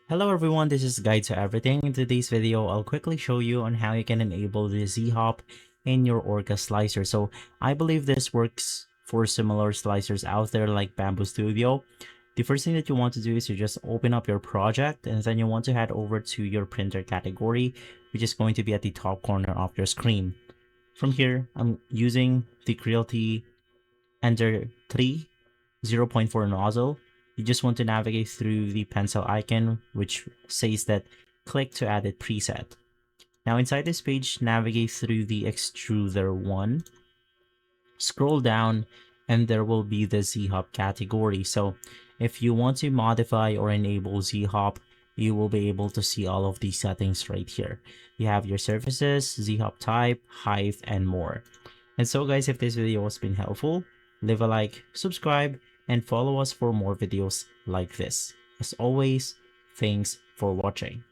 Hello everyone, this is Guide to Everything. In today's video, I'll quickly show you on how you can enable the Z-hop in your Orca Slicer. So I believe this works for similar slicers out there like Bamboo Studio. The first thing that you want to do is to just open up your project, and then you want to head over to your printer category, which is going to be at the top corner of your screen. From here, I'm using the Creality Ender 3 0.4 nozzle. You just want to navigate through the pencil icon, which says that click to add it preset. Now inside this page, navigate through the extruder 1, scroll down, and there will be the Z-hop category. So if you want to modify or enable Z-hop, you will be able to see all of these settings right here. You have your surfaces, Z-hop type, height, and more. And so guys, if this video has been helpful, leave a like, subscribe, and follow us for more videos like this. As always, thanks for watching.